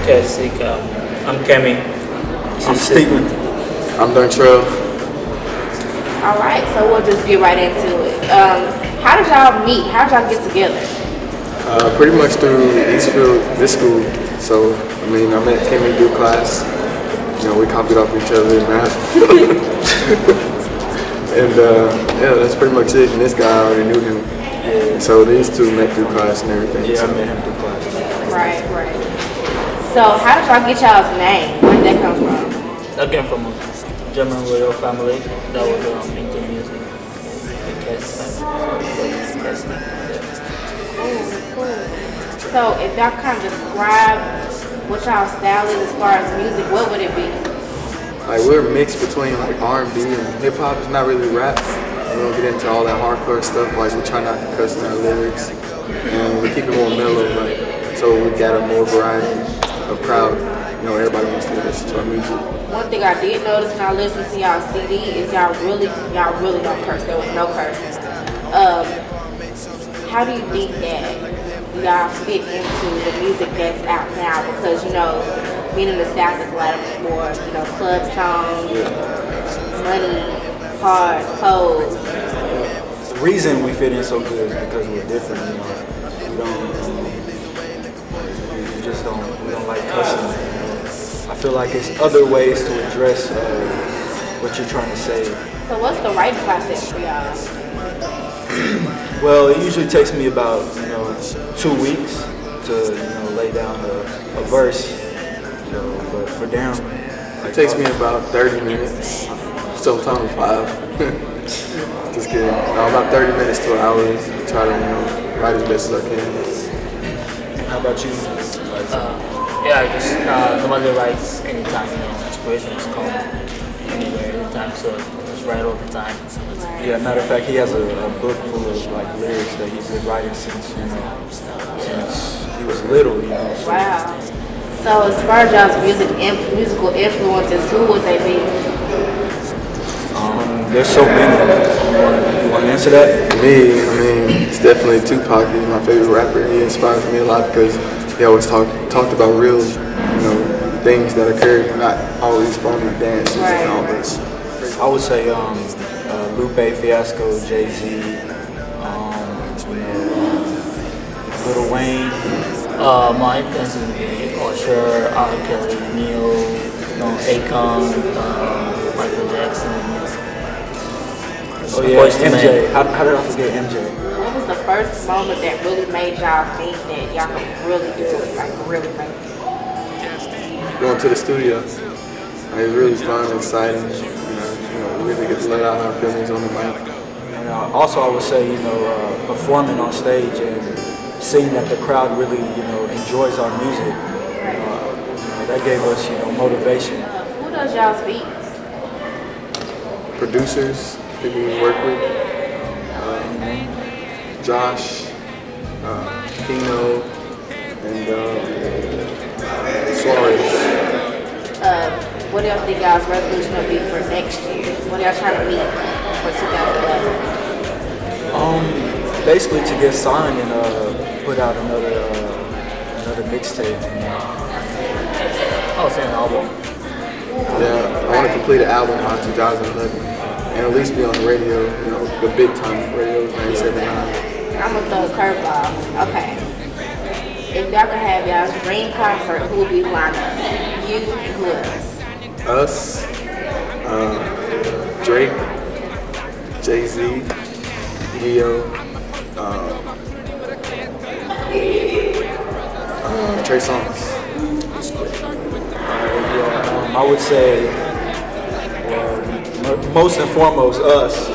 Kastique. I'm Kemi. I'm Steven. I'm Dontrell. All right, so we'll just get right into it. How did y'all meet? How did y'all get together? Pretty much through Eastfield, this school. So, I mean, I met Kemi through class. You know, we copied off each other in math. And yeah, that's pretty much it. And this guy, I already knew him. Yeah. So these two met through class and everything. Yeah, so. I met him through class. Right. So how did y'all get y'all's name? Where did that come from? That came from a German royal family that was into music. Cool. So if y'all kind of describe what y'all style is as far as music, what would it be? Like we're mixed between like R&B and hip hop. It's not really rap. We don't get into all that hardcore stuff. Like we try not to cuss in our lyrics, and we keep it more mellow. Like so we gather more variety of crowd. You know, everybody wants to listen to our music. One thing I did notice when I listened to y'all CD is y'all really don't curse. There was no cursing. How do you think that y'all fit into the music that's out now? Because you know, being in the South is a lot more, you know, club songs, money, cars, clothes. The reason we fit in so good is because we're different. You know, we don't like cussing. I feel like it's other ways to address what you're trying to say. So what's the writing process for y'all? Well, it usually takes me about 2 weeks to lay down a verse. But for Darren, it takes me about 30 minutes. Sometimes 5. Just kidding. No, about 30 minutes to an hour. Try to write as best as I can. How about you? Yeah, I just nobody writes anytime. Inspiration is come anywhere, anytime. So just write all the time. Yeah, matter of fact, he has a book full of like lyrics that he's been writing since he was little. So. Wow. So as far as y'all's musical influences, who would they be? There's so many. You want to answer that? Me, I mean, it's definitely Tupac. He's my favorite rapper. He inspires me a lot because he always talked about real, things that occurred, not always phony dances and all this. I would say Lupe Fiasco, Jay-Z, Lil Wayne. My influences would be Usher, R. Kelly, Neil, Akon, Michael Jackson. Oh yeah, MJ. How did I forget MJ? What was the first moment that really made y'all think that y'all could really do it, like really make it? Going to the studio. It was really fun and exciting. We really get to let out our feelings on the mic. And also, I would say, performing on stage and seeing that the crowd really, enjoys our music. That gave us, motivation. Who does y'all's beats? Producers, people we work with. Josh, Pino, and Suarez. What do y'all think y'all's resolution will be for next year? What are y'all trying to meet for 2011? Basically to get signed and put out another mixtape. Oh, say an album. Yeah, I want to complete an album by 2011 and at least be on the radio, the big time radio, 97.9. I'm gonna throw a curveball. Okay. If y'all could have y'all's dream concert, who would be lined up? You and who else? Us, Drake, Jay-Z, Neo, Trey Songz. I would say, most and foremost, us.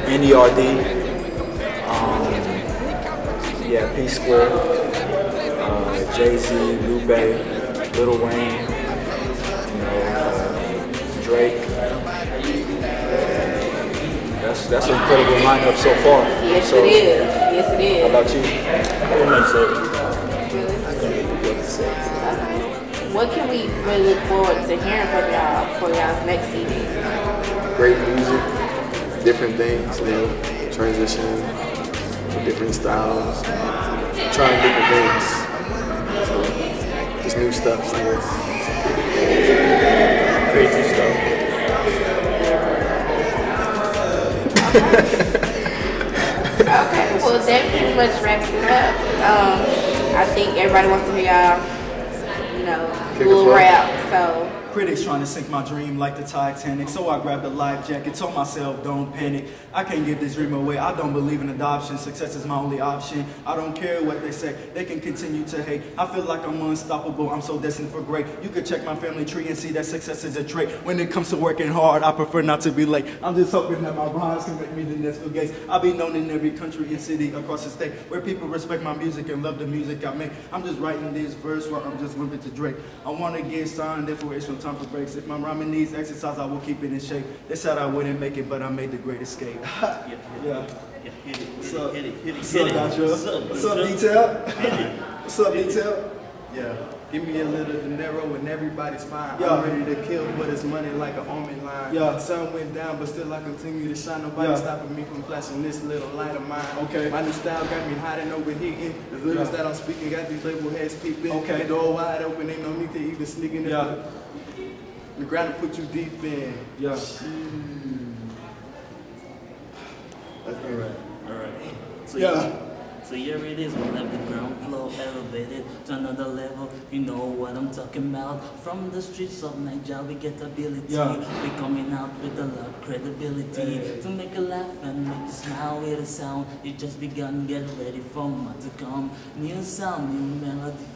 NERD. P Square, Jay-Z, Lupe, Lil Wayne, Drake. That's an incredible lineup so far. Yes, it is. Yes, it is. How about you? What can we really look forward to hearing from y'all for y'all's next CD? Great music, different things, transitioning to different styles, trying different things. So new stuff still. Creative stuff. Okay, well that pretty much wraps it up. I think everybody wants to hear y'all, you know, little rap, so. Critics trying to sink my dream like the Titanic, so I grabbed a life jacket, told myself don't panic. I can't give this dream away, I don't believe in adoption. Success is my only option, I don't care what they say, they can continue to hate. I feel like I'm unstoppable, I'm so destined for great. You could check my family tree and see that success is a trait. When it comes to working hard, I prefer not to be late. I'm just hoping that my rhymes can make me the next Bill Gates. I'll be known in every country and city across the state, where people respect my music and love the music I make. I'm just writing this verse where I'm just whipping to Drake. I want to get signed, therefore it's no time for breaks. If my rhyming needs exercise, I will keep it in shape. They said I wouldn't make it, but I made the great escape. Yeah. What's up, Dr.? What's up, Detail? What's up, Detail? Yeah. Give me a little dinero and everybody's fine. I'm ready to kill, but it's money like an army line. Sun went down, but still I continue to shine. Nobody stopping me from flashing this little light of mine. Okay. My new style got me hot and overheating. The lyrics that I'm speaking got these label heads peeping. Okay. The door wide open, ain't no need to even sneak in. The ground to put you deep in. That's alright. Alright. So so here it is, we left the ground floor elevated to another level. You know what I'm talking about. From the streets of Nigeria, we get ability. We coming out with a lot of credibility to make you laugh and make you smile with a sound. You just begun, get ready for more to come. New sound, new melody.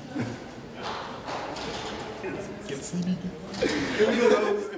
Here we go.